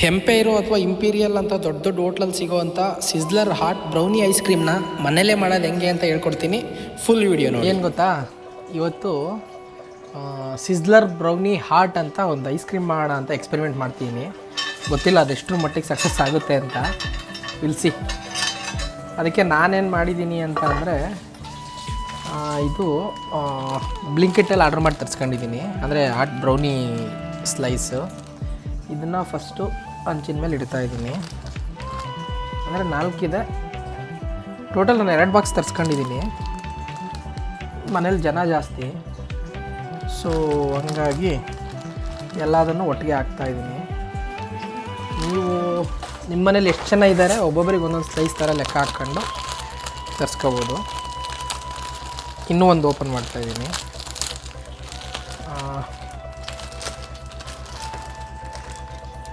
ಹೆಂಪೇರು ಅಥವಾ ಇಂಪೀರಿಯಲ್ ಅಂತ ದೊಡ್ಡ ದೊಡ್ಡ ಹೋಟ್ಲಲ್ಲಿ ಸಿಗೋವಂಥ ಸಿಸ್ಲರ್ ಹಾಟ್ ಬ್ರೌನಿ ಐಸ್ ಕ್ರೀಮ್ನ ಮನೇಲೇ ಮಾಡೋದು ಹೆಂಗೆ ಅಂತ ಹೇಳ್ಕೊಡ್ತೀನಿ. ಫುಲ್ ವಿಡಿಯೋ ನೋಡಿ. ಏನು ಗೊತ್ತಾ, ಇವತ್ತು ಸಿಸ್ಲರ್ ಬ್ರೌನಿ ಹಾಟ್ ಅಂತ ಒಂದು ಐಸ್ ಕ್ರೀಮ್ ಮಾಡೋಣ ಅಂತ ಎಕ್ಸ್ಪೆರಿಮೆಂಟ್ ಮಾಡ್ತೀನಿ. ಗೊತ್ತಿಲ್ಲ ಅದೆಷ್ಟರ ಮಟ್ಟಿಗೆ ಸಕ್ಸಸ್ ಆಗುತ್ತೆ ಅಂತ, ವಿಲ್ಸಿ. ಅದಕ್ಕೆ ನಾನೇನು ಮಾಡಿದ್ದೀನಿ ಅಂತ ಅಂದರೆ, ಇದು ಬ್ಲಿಂಕಿಟಲ್ಲಿ ಆರ್ಡ್ರ್ ಮಾಡಿ ತರಿಸ್ಕೊಂಡಿದ್ದೀನಿ. ಅಂದರೆ ಹಾಟ್ ಬ್ರೌನಿ ಸ್ಲೈಸು. ಇದನ್ನು ಫಸ್ಟು ಹಂಚಿನ ಮೇಲೆ ಇಡ್ತಾಯಿದ್ದೀನಿ. ಅಂದರೆ 4 ಇದೆ ಟೋಟಲ್. ನಾನು 2 ಬಾಕ್ಸ್ ತರಿಸ್ಕೊಂಡಿದ್ದೀನಿ. ಮನೇಲಿ ಜನ ಜಾಸ್ತಿ, ಸೊ ಹಂಗಾಗಿ ಎಲ್ಲದನ್ನು ಒಟ್ಟಿಗೆ ಹಾಕ್ತಾಯಿದ್ದೀನಿ. ನೀವು ನಿಮ್ಮ ಮನೇಲಿ ಎಷ್ಟು ಜನ ಇದ್ದಾರೆ ಒಬ್ಬೊಬ್ಬರಿಗೆ ಒಂದೊಂದು ಸ್ಲೈಸ್ ಥರ ಲೆಕ್ಕ ಹಾಕ್ಕೊಂಡು ತರಿಸ್ಕೋಬೋದು. ಇನ್ನೂ ಒಂದು ಓಪನ್ ಮಾಡ್ತಾಯಿದ್ದೀನಿ.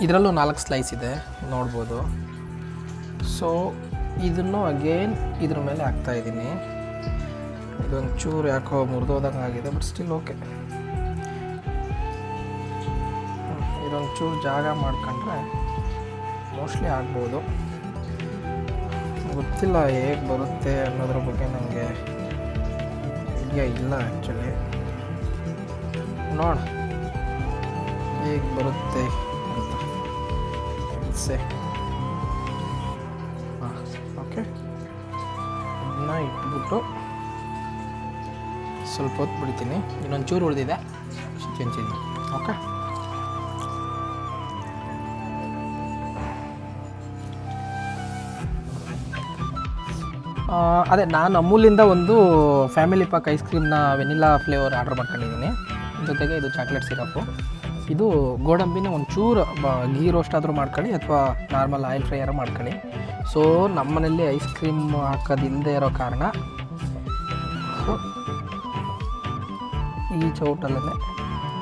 ಇದರಲ್ಲೂ 4 ಸ್ಲೈಸ್ ಇದೆ, ನೋಡ್ಬೋದು. ಸೊ ಇದನ್ನು ಅಗೇನ್ ಇದ್ರ ಮೇಲೆ ಹಾಕ್ತಾಯಿದ್ದೀನಿ. ಇದೊಂದು ಚೂರು ಯಾಕೋ ಮುರಿದೋದಂಗೆ ಆಗಿದೆ, ಬಟ್ ಸ್ಟಿಲ್ ಓಕೆ. ಇದೊಂದು ಚೂರು ಜಾಗ ಮಾಡ್ಕೊಂಡ್ರೆ ಮೋಸ್ಟ್ಲಿ ಆಗ್ಬೋದು. ಗೊತ್ತಿಲ್ಲ ಹೇಗೆ ಬರುತ್ತೆ ಅನ್ನೋದ್ರ ಬಗ್ಗೆ ನನಗೆ ಐಡಿಯಾ ಇಲ್ಲ ಆ್ಯಕ್ಚುಲಿ. ನೋಡ ಹೇಗೆ ಬರುತ್ತೆ ಅಂತ. ಓಕೆ, ಇದನ್ನ ಇಟ್ಬಿಟ್ಟು ಸ್ವಲ್ಪ ಹೊತ್ತು ಬಿಡ್ತೀನಿ. ಇನ್ನೊಂದು ಚೂರು ಉಳಿದಿದೆ, ಚಿಂಚಿದ್ದೀನಿ. ಓಕೆ, ಅದೇ ನಾನು ಅಮೂಲಿಂದ ಒಂದು ಫ್ಯಾಮಿಲಿ ಪಾಕ್ ಐಸ್ ಕ್ರೀಮ್ನ ವೆನಿಲಾ ಫ್ಲೇವರ್ ಆರ್ಡ್ರ್ ಮಾಡ್ಕೊಂಡಿದ್ದೀನಿ. ಜೊತೆಗೆ ಇದು ಚಾಕ್ಲೇಟ್ ಸಿರಪ್ಪು. ಇದು ಗೋಡಂಬಿನ ಒಂಚೂರು ಗೀ ರೋಸ್ಟ್ ಆದರೂ ಮಾಡ್ಕೊಳ್ಳಿ, ಅಥವಾ ನಾರ್ಮಲ್ ಆಯಿಲ್ ಫ್ರೈ ಆದರೂ ಮಾಡ್ಕೊಳ್ಳಿ. ಸೊ ನಮ್ಮನೇಲಿ ಐಸ್ ಕ್ರೀಮ್ ಹಾಕೋದು ಇಲ್ಲದೆ ಇರೋ ಕಾರಣ ಈ ಚೌಟಲ್ಲೇ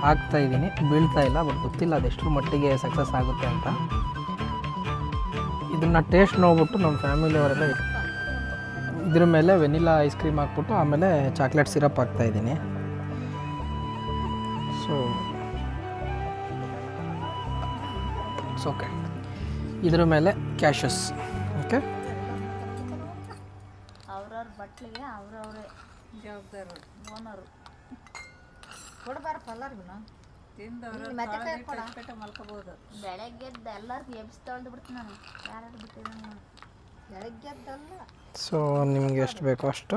ಹಾಕ್ತಾಯಿದ್ದೀನಿ. ಬೀಳ್ತಾ ಇಲ್ಲ, ಬಟ್ ಗೊತ್ತಿಲ್ಲ ಅದೆಷ್ಟರ ಮಟ್ಟಿಗೆ ಸಕ್ಸಸ್ ಆಗುತ್ತೆ ಅಂತ. ಇದನ್ನು ಟೇಸ್ಟ್ ನೋಡ್ಬಿಟ್ಟು ನಮ್ಮ ಫ್ಯಾಮಿಲಿಯವರೆಲ್ಲ ಇದ್ರ ಮೇಲೆ ವೆನಿಲಾ ಐಸ್ ಕ್ರೀಮ್ ಹಾಕ್ಬಿಟ್ಟು ಆಮೇಲೆ ಚಾಕ್ಲೇಟ್ ಸಿರಪ್ ಹಾಕ್ತಾಯಿದ್ದೀನಿ. So it's okay. ಇದ್ರ ಮೇಲೆ ಕ್ಯಾಶಸ್. ಓಕೆ, ಅವ್ರವ್ರ ಬಟ್ಲಿಗೆ ಅವ್ರವ್ರೇ ಜವಾಬ್ದಾರರು, ಓನರು. ಕೊಡಬಾರಪ್ಪ ಎಲ್ಲರಿಗೂ. ಮಲ್ಕೋಬೋದು. ಬೆಳಗ್ಗೆ ಎಲ್ಲರಿಗೂ ಎಬ್ಸಿ ತೊಳೆದು ಬಿಡ್ತೀನಿ ನಾನು. ಯಾರು ಬಿಟ್ಟಿದ್ದೀನಿ ನಾನು ಬೆಳಗ್ಗೆದ್ದಲ್ಲ. ಸೊ ನಿಮಗೆ ಎಷ್ಟು ಬೇಕೋ ಅಷ್ಟು.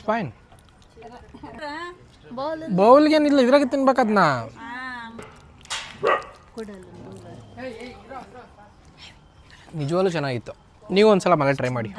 ಫೈನ್. ಬೌಲ್ಗೇನಿಲ್ಲ, ಇದ್ರಾಗೆ ತಿನ್ಬೇಕದ್ನ. ನಿಜವಾಗ್ಲೂ ಚೆನ್ನಾಗಿತ್ತು. ನೀವು ಒಂದ್ಸಲ ಮನೆ ಟ್ರೈ ಮಾಡಿ.